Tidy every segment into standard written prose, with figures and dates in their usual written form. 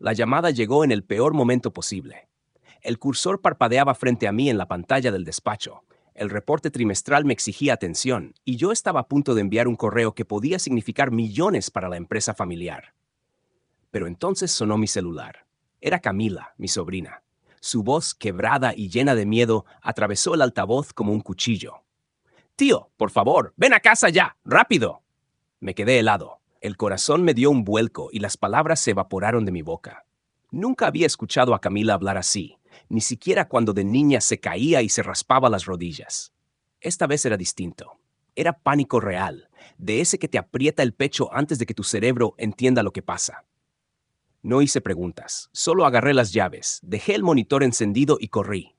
La llamada llegó en el peor momento posible. El cursor parpadeaba frente a mí en la pantalla del despacho. El reporte trimestral me exigía atención y yo estaba a punto de enviar un correo que podía significar millones para la empresa familiar. Pero entonces sonó mi celular. Era Camila, mi sobrina. Su voz, quebrada y llena de miedo, atravesó el altavoz como un cuchillo. «Tío, por favor, ven a casa ya, rápido». Me quedé helado. El corazón me dio un vuelco y las palabras se evaporaron de mi boca. Nunca había escuchado a Camila hablar así, ni siquiera cuando de niña se caía y se raspaba las rodillas. Esta vez era distinto. Era pánico real, de ese que te aprieta el pecho antes de que tu cerebro entienda lo que pasa. No hice preguntas, solo agarré las llaves, dejé el monitor encendido y corrí.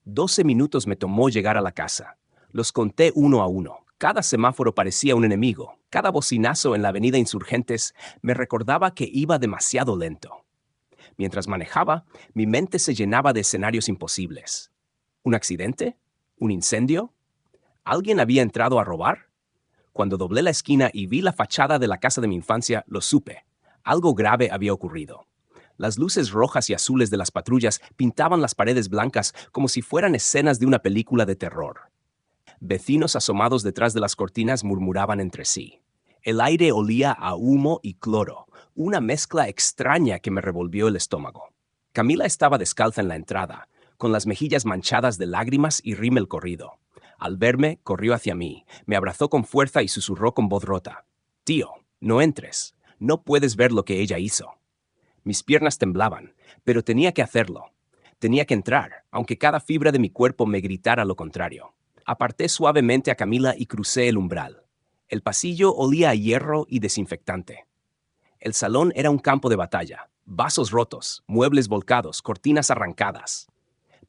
12 minutos me tomó llegar a la casa. Los conté uno a uno. Cada semáforo parecía un enemigo. Cada bocinazo en la avenida Insurgentes me recordaba que iba demasiado lento. Mientras manejaba, mi mente se llenaba de escenarios imposibles. ¿Un accidente? ¿Un incendio? ¿Alguien había entrado a robar? Cuando doblé la esquina y vi la fachada de la casa de mi infancia, lo supe. Algo grave había ocurrido. Las luces rojas y azules de las patrullas pintaban las paredes blancas como si fueran escenas de una película de terror. Vecinos asomados detrás de las cortinas murmuraban entre sí. El aire olía a humo y cloro, una mezcla extraña que me revolvió el estómago. Camila estaba descalza en la entrada, con las mejillas manchadas de lágrimas y rímel corrido. Al verme, corrió hacia mí, me abrazó con fuerza y susurró con voz rota. «Tío, no entres. No puedes ver lo que ella hizo». Mis piernas temblaban, pero tenía que hacerlo. Tenía que entrar, aunque cada fibra de mi cuerpo me gritara lo contrario. Aparté suavemente a Camila y crucé el umbral. El pasillo olía a hierro y desinfectante. El salón era un campo de batalla. Vasos rotos, muebles volcados, cortinas arrancadas.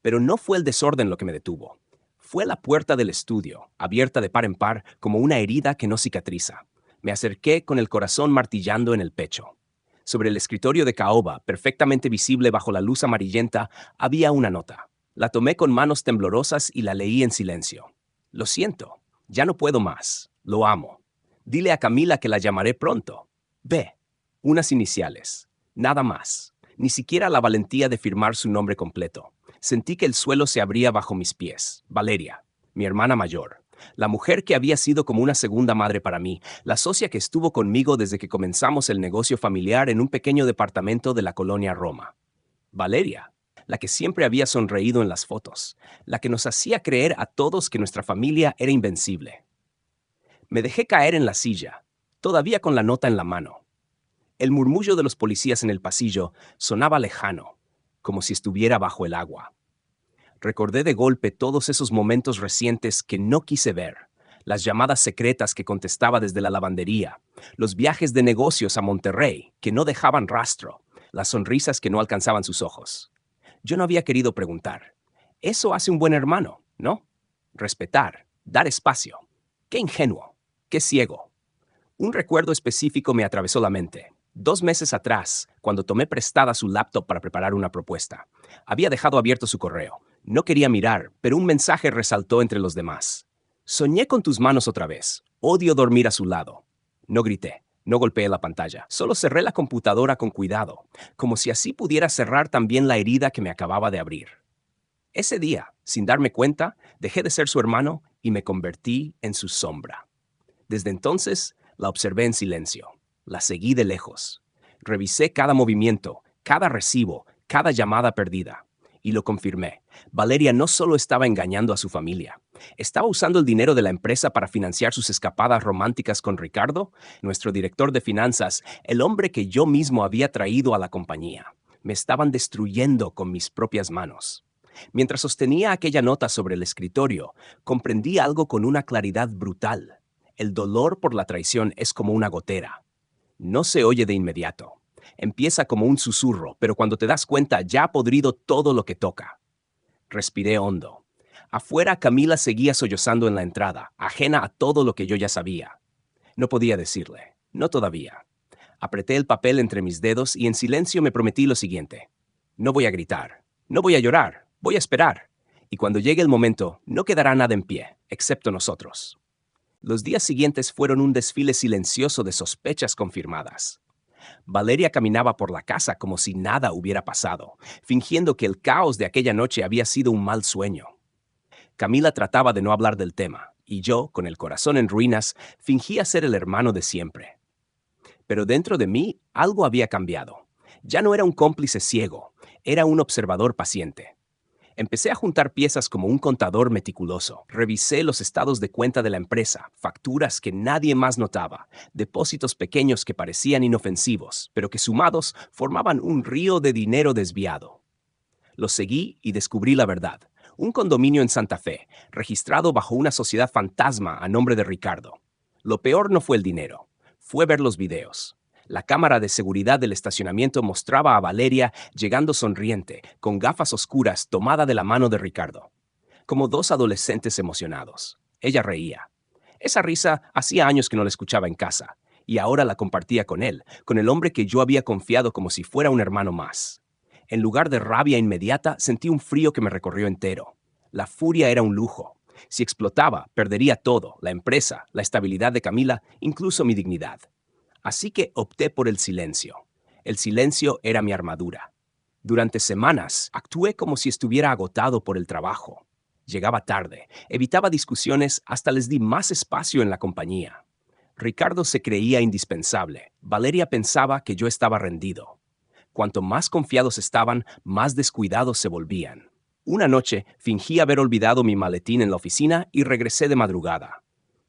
Pero no fue el desorden lo que me detuvo. Fue la puerta del estudio, abierta de par en par como una herida que no cicatriza. Me acerqué con el corazón martillando en el pecho. Sobre el escritorio de caoba, perfectamente visible bajo la luz amarillenta, había una nota. La tomé con manos temblorosas y la leí en silencio. «Lo siento, ya no puedo más. Lo amo. Dile a Camila que la llamaré pronto. B». Unas iniciales. Nada más. Ni siquiera la valentía de firmar su nombre completo. Sentí que el suelo se abría bajo mis pies. Valeria, mi hermana mayor. La mujer que había sido como una segunda madre para mí, la socia que estuvo conmigo desde que comenzamos el negocio familiar en un pequeño departamento de la colonia Roma. Valeria, la que siempre había sonreído en las fotos, la que nos hacía creer a todos que nuestra familia era invencible. Me dejé caer en la silla, todavía con la nota en la mano. El murmullo de los policías en el pasillo sonaba lejano, como si estuviera bajo el agua. Recordé de golpe todos esos momentos recientes que no quise ver, las llamadas secretas que contestaba desde la lavandería, los viajes de negocios a Monterrey que no dejaban rastro, las sonrisas que no alcanzaban sus ojos. Yo no había querido preguntar. Eso hace un buen hermano, ¿no? Respetar, dar espacio. Qué ingenuo, qué ciego. Un recuerdo específico me atravesó la mente. 2 meses atrás, cuando tomé prestada su laptop para preparar una propuesta. Había dejado abierto su correo. No quería mirar, pero un mensaje resaltó entre los demás. «Soñé con tus manos otra vez. Odio dormir a su lado». No grité, no golpeé la pantalla. Solo cerré la computadora con cuidado, como si así pudiera cerrar también la herida que me acababa de abrir. Ese día, sin darme cuenta, dejé de ser su hermano y me convertí en su sombra. Desde entonces, la observé en silencio. La seguí de lejos. Revisé cada movimiento, cada recibo, cada llamada perdida. Y lo confirmé. Valeria no solo estaba engañando a su familia. Estaba usando el dinero de la empresa para financiar sus escapadas románticas con Ricardo, nuestro director de finanzas, el hombre que yo mismo había traído a la compañía. Me estaban destruyendo con mis propias manos. Mientras sostenía aquella nota sobre el escritorio, comprendí algo con una claridad brutal. El dolor por la traición es como una gotera. No se oye de inmediato. Empieza como un susurro, pero cuando te das cuenta ya ha podrido todo lo que toca. Respiré hondo. Afuera, Camila seguía sollozando en la entrada, ajena a todo lo que yo ya sabía. No podía decirle, no todavía. Apreté el papel entre mis dedos y en silencio me prometí lo siguiente. No voy a gritar, no voy a llorar, voy a esperar. Y cuando llegue el momento, no quedará nada en pie, excepto nosotros. Los días siguientes fueron un desfile silencioso de sospechas confirmadas. Valeria caminaba por la casa como si nada hubiera pasado, fingiendo que el caos de aquella noche había sido un mal sueño. Camila trataba de no hablar del tema, y yo, con el corazón en ruinas, fingía ser el hermano de siempre. Pero dentro de mí algo había cambiado. Ya no era un cómplice ciego, era un observador paciente. Empecé a juntar piezas como un contador meticuloso. Revisé los estados de cuenta de la empresa, facturas que nadie más notaba, depósitos pequeños que parecían inofensivos, pero que sumados formaban un río de dinero desviado. Los seguí y descubrí la verdad. Un condominio en Santa Fe, registrado bajo una sociedad fantasma a nombre de Ricardo. Lo peor no fue el dinero, fue ver los videos. La cámara de seguridad del estacionamiento mostraba a Valeria llegando sonriente, con gafas oscuras tomada de la mano de Ricardo. Como dos adolescentes emocionados. Ella reía. Esa risa hacía años que no la escuchaba en casa, y ahora la compartía con él, con el hombre que yo había confiado como si fuera un hermano más. En lugar de rabia inmediata, sentí un frío que me recorrió entero. La furia era un lujo. Si explotaba, perdería todo, la empresa, la estabilidad de Camila, incluso mi dignidad. Así que opté por el silencio. El silencio era mi armadura. Durante semanas, actué como si estuviera agotado por el trabajo. Llegaba tarde, evitaba discusiones, hasta les di más espacio en la compañía. Ricardo se creía indispensable. Valeria pensaba que yo estaba rendido. Cuanto más confiados estaban, más descuidados se volvían. Una noche, fingí haber olvidado mi maletín en la oficina y regresé de madrugada.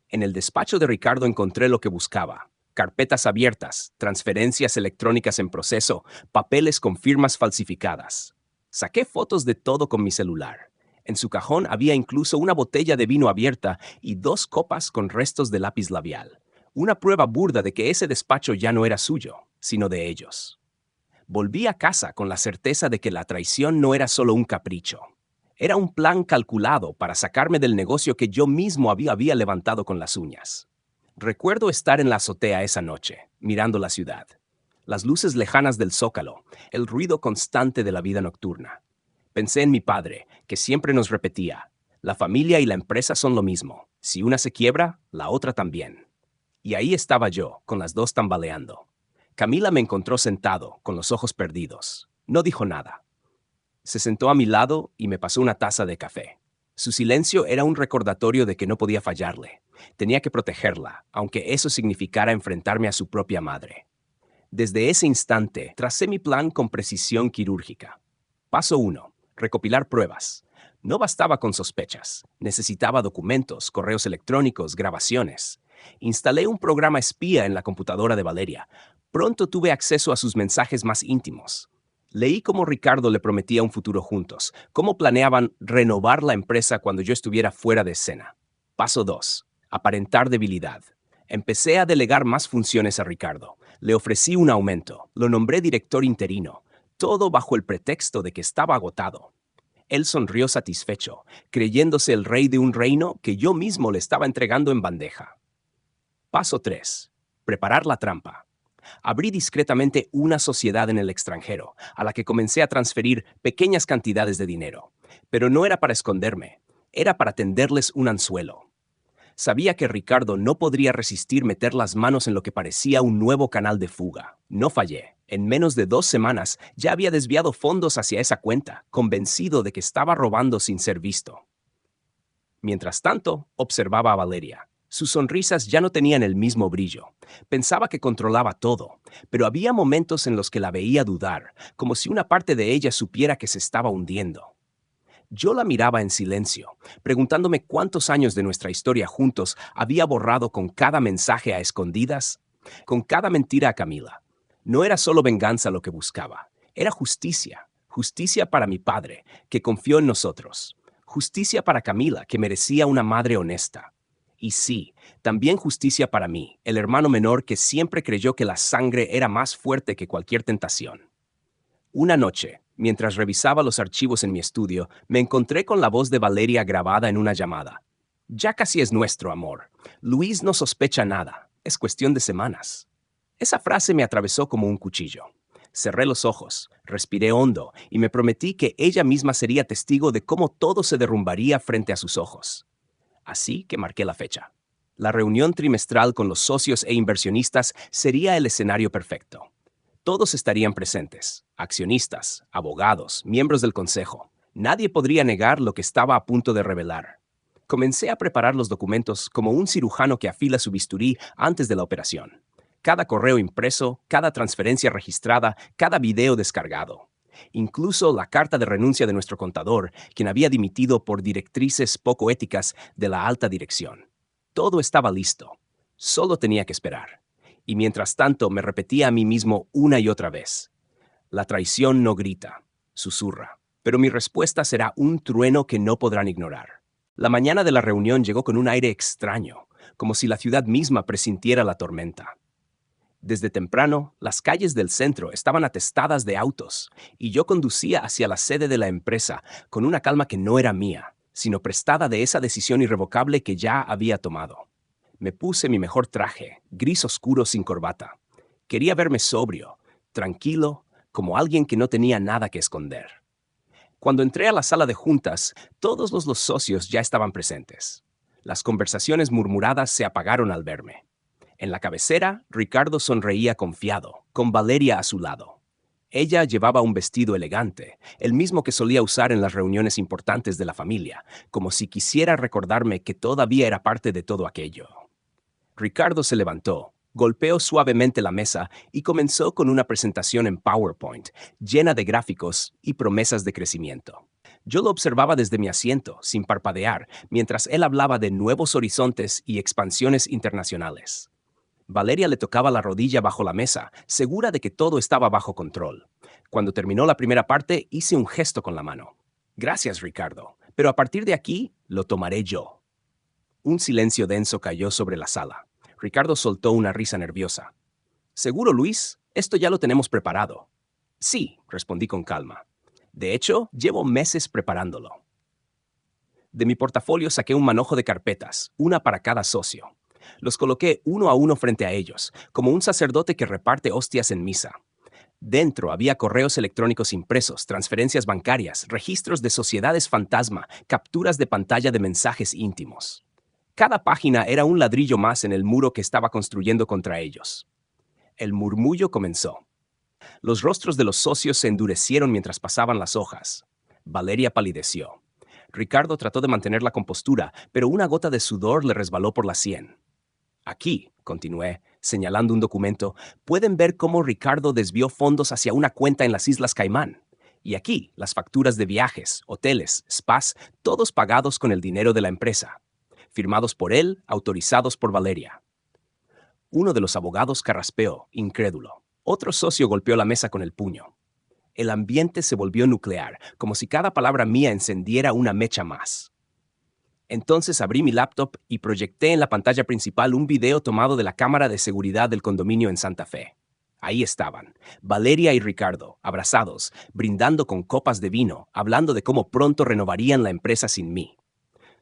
En el despacho de Ricardo encontré lo que buscaba. Carpetas abiertas, transferencias electrónicas en proceso, papeles con firmas falsificadas. Saqué fotos de todo con mi celular. En su cajón había incluso una botella de vino abierta y 2 copas con restos de lápiz labial. Una prueba burda de que ese despacho ya no era suyo, sino de ellos. Volví a casa con la certeza de que la traición no era solo un capricho. Era un plan calculado para sacarme del negocio que yo mismo había levantado con las uñas. Recuerdo estar en la azotea esa noche, mirando la ciudad. Las luces lejanas del zócalo, el ruido constante de la vida nocturna. Pensé en mi padre, que siempre nos repetía, la familia y la empresa son lo mismo. Si una se quiebra, la otra también. Y ahí estaba yo, con las dos tambaleando. Camila me encontró sentado, con los ojos perdidos. No dijo nada. Se sentó a mi lado y me pasó una taza de café. Su silencio era un recordatorio de que no podía fallarle. Tenía que protegerla, aunque eso significara enfrentarme a su propia madre. Desde ese instante, tracé mi plan con precisión quirúrgica. Paso 1. Recopilar pruebas. No bastaba con sospechas. Necesitaba documentos, correos electrónicos, grabaciones. Instalé un programa espía en la computadora de Valeria. Pronto tuve acceso a sus mensajes más íntimos. Leí cómo Ricardo le prometía un futuro juntos, cómo planeaban renovar la empresa cuando yo estuviera fuera de escena. Paso 2. Aparentar debilidad. Empecé a delegar más funciones a Ricardo. Le ofrecí un aumento. Lo nombré director interino. Todo bajo el pretexto de que estaba agotado. Él sonrió satisfecho, creyéndose el rey de un reino que yo mismo le estaba entregando en bandeja. Paso 3. Preparar la trampa. Abrí discretamente una sociedad en el extranjero, a la que comencé a transferir pequeñas cantidades de dinero. Pero no era para esconderme, era para tenderles un anzuelo. Sabía que Ricardo no podría resistir meter las manos en lo que parecía un nuevo canal de fuga. No fallé. En menos de 2 semanas ya había desviado fondos hacia esa cuenta, convencido de que estaba robando sin ser visto. Mientras tanto, observaba a Valeria. Sus sonrisas ya no tenían el mismo brillo. Pensaba que controlaba todo, pero había momentos en los que la veía dudar, como si una parte de ella supiera que se estaba hundiendo. Yo la miraba en silencio, preguntándome cuántos años de nuestra historia juntos había borrado con cada mensaje a escondidas, con cada mentira a Camila. No era solo venganza lo que buscaba, era justicia. Justicia para mi padre, que confió en nosotros. Justicia para Camila, que merecía una madre honesta. Y sí, también justicia para mí, el hermano menor que siempre creyó que la sangre era más fuerte que cualquier tentación. Una noche, mientras revisaba los archivos en mi estudio, me encontré con la voz de Valeria grabada en una llamada. Ya casi es nuestro, amor. Luis no sospecha nada. Es cuestión de semanas. Esa frase me atravesó como un cuchillo. Cerré los ojos, respiré hondo y me prometí que ella misma sería testigo de cómo todo se derrumbaría frente a sus ojos. Así que marqué la fecha. La reunión trimestral con los socios e inversionistas sería el escenario perfecto. Todos estarían presentes, accionistas, abogados, miembros del consejo. Nadie podría negar lo que estaba a punto de revelar. Comencé a preparar los documentos como un cirujano que afila su bisturí antes de la operación. Cada correo impreso, cada transferencia registrada, cada video descargado. Incluso la carta de renuncia de nuestro contador, quien había dimitido por directrices poco éticas de la alta dirección. Todo estaba listo. Solo tenía que esperar. Y mientras tanto me repetía a mí mismo una y otra vez. La traición no grita, susurra, pero mi respuesta será un trueno que no podrán ignorar. La mañana de la reunión llegó con un aire extraño, como si la ciudad misma presintiera la tormenta. Desde temprano, las calles del centro estaban atestadas de autos, y yo conducía hacia la sede de la empresa con una calma que no era mía, sino prestada de esa decisión irrevocable que ya había tomado. Me puse mi mejor traje, gris oscuro sin corbata. Quería verme sobrio, tranquilo, como alguien que no tenía nada que esconder. Cuando entré a la sala de juntas, todos los socios ya estaban presentes. Las conversaciones murmuradas se apagaron al verme. En la cabecera, Ricardo sonreía confiado, con Valeria a su lado. Ella llevaba un vestido elegante, el mismo que solía usar en las reuniones importantes de la familia, como si quisiera recordarme que todavía era parte de todo aquello. Ricardo se levantó, golpeó suavemente la mesa y comenzó con una presentación en PowerPoint, llena de gráficos y promesas de crecimiento. Yo lo observaba desde mi asiento, sin parpadear, mientras él hablaba de nuevos horizontes y expansiones internacionales. Valeria le tocaba la rodilla bajo la mesa, segura de que todo estaba bajo control. Cuando terminó la primera parte, hice un gesto con la mano. Gracias, Ricardo, pero a partir de aquí lo tomaré yo. Un silencio denso cayó sobre la sala. Ricardo soltó una risa nerviosa. ¿Seguro, Luis? Esto ya lo tenemos preparado. Sí, respondí con calma. De hecho, llevo meses preparándolo. De mi portafolio saqué un manojo de carpetas, una para cada socio. Los coloqué uno a uno frente a ellos, como un sacerdote que reparte hostias en misa. Dentro había correos electrónicos impresos, transferencias bancarias, registros de sociedades fantasma, capturas de pantalla de mensajes íntimos. Cada página era un ladrillo más en el muro que estaba construyendo contra ellos. El murmullo comenzó. Los rostros de los socios se endurecieron mientras pasaban las hojas. Valeria palideció. Ricardo trató de mantener la compostura, pero una gota de sudor le resbaló por la sien. Aquí, continué, señalando un documento, pueden ver cómo Ricardo desvió fondos hacia una cuenta en las Islas Caimán. Y aquí, las facturas de viajes, hoteles, spas, todos pagados con el dinero de la empresa. Firmados por él, autorizados por Valeria. Uno de los abogados carraspeó, incrédulo. Otro socio golpeó la mesa con el puño. El ambiente se volvió nuclear, como si cada palabra mía encendiera una mecha más. Entonces abrí mi laptop y proyecté en la pantalla principal un video tomado de la cámara de seguridad del condominio en Santa Fe. Ahí estaban, Valeria y Ricardo, abrazados, brindando con copas de vino, hablando de cómo pronto renovarían la empresa sin mí.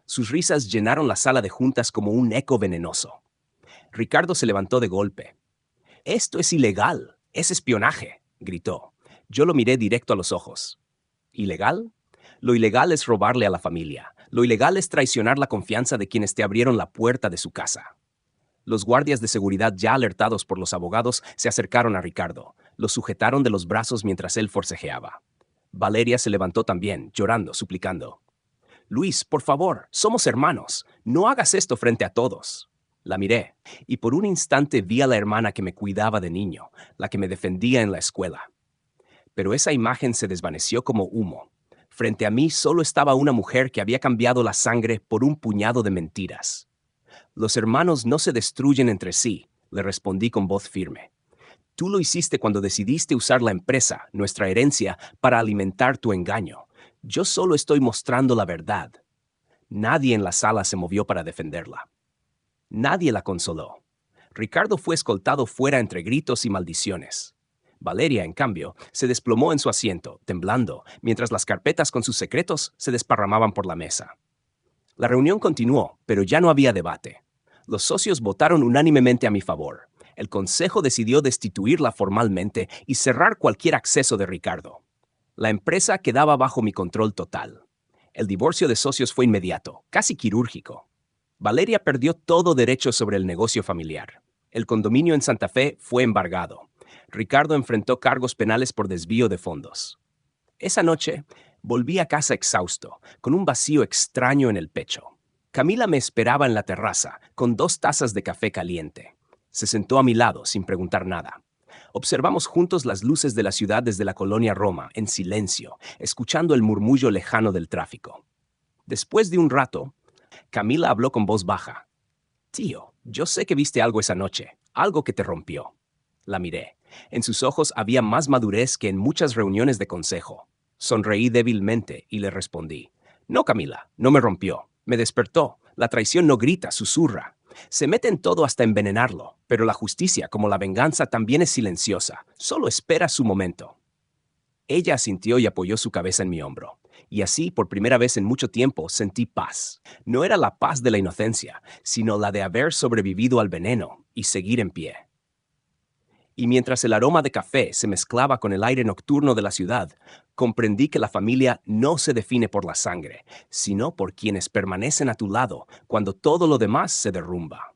Sus risas llenaron la sala de juntas como un eco venenoso. Ricardo se levantó de golpe. «Esto es ilegal, es espionaje», gritó. Yo lo miré directo a los ojos. ¿Ilegal? Lo ilegal es robarle a la familia. Lo ilegal es traicionar la confianza de quienes te abrieron la puerta de su casa. Los guardias de seguridad, ya alertados por los abogados, se acercaron a Ricardo. Lo sujetaron de los brazos mientras él forcejeaba. Valeria se levantó también, llorando, suplicando. «Luis, por favor, somos hermanos. No hagas esto frente a todos». La miré, y por un instante vi a la hermana que me cuidaba de niño, la que me defendía en la escuela. Pero esa imagen se desvaneció como humo. Frente a mí solo estaba una mujer que había cambiado la sangre por un puñado de mentiras. «Los hermanos no se destruyen entre sí», le respondí con voz firme. «Tú lo hiciste cuando decidiste usar la empresa, nuestra herencia, para alimentar tu engaño. Yo solo estoy mostrando la verdad». Nadie en la sala se movió para defenderla. Nadie la consoló. Ricardo fue escoltado fuera entre gritos y maldiciones. Valeria, en cambio, se desplomó en su asiento, temblando, mientras las carpetas con sus secretos se desparramaban por la mesa. La reunión continuó, pero ya no había debate. Los socios votaron unánimemente a mi favor. El consejo decidió destituirla formalmente y cerrar cualquier acceso de Ricardo. La empresa quedaba bajo mi control total. El divorcio de socios fue inmediato, casi quirúrgico. Valeria perdió todo derecho sobre el negocio familiar. El condominio en Santa Fe fue embargado. Ricardo enfrentó cargos penales por desvío de fondos. Esa noche, volví a casa exhausto, con un vacío extraño en el pecho. Camila me esperaba en la terraza, con 2 tazas de café caliente. Se sentó a mi lado sin preguntar nada. Observamos juntos las luces de la ciudad desde la colonia Roma, en silencio, escuchando el murmullo lejano del tráfico. Después de un rato, Camila habló con voz baja. Tío, yo sé que viste algo esa noche, algo que te rompió. La miré. En sus ojos había más madurez que en muchas reuniones de consejo. Sonreí débilmente y le respondí. No, Camila, no me rompió. Me despertó. La traición no grita, susurra. Se mete en todo hasta envenenarlo, pero la justicia, como la venganza, también es silenciosa. Solo espera su momento. Ella asintió y apoyó su cabeza en mi hombro. Y así, por primera vez en mucho tiempo, sentí paz. No era la paz de la inocencia, sino la de haber sobrevivido al veneno y seguir en pie. Y mientras el aroma de café se mezclaba con el aire nocturno de la ciudad, comprendí que la familia no se define por la sangre, sino por quienes permanecen a tu lado cuando todo lo demás se derrumba.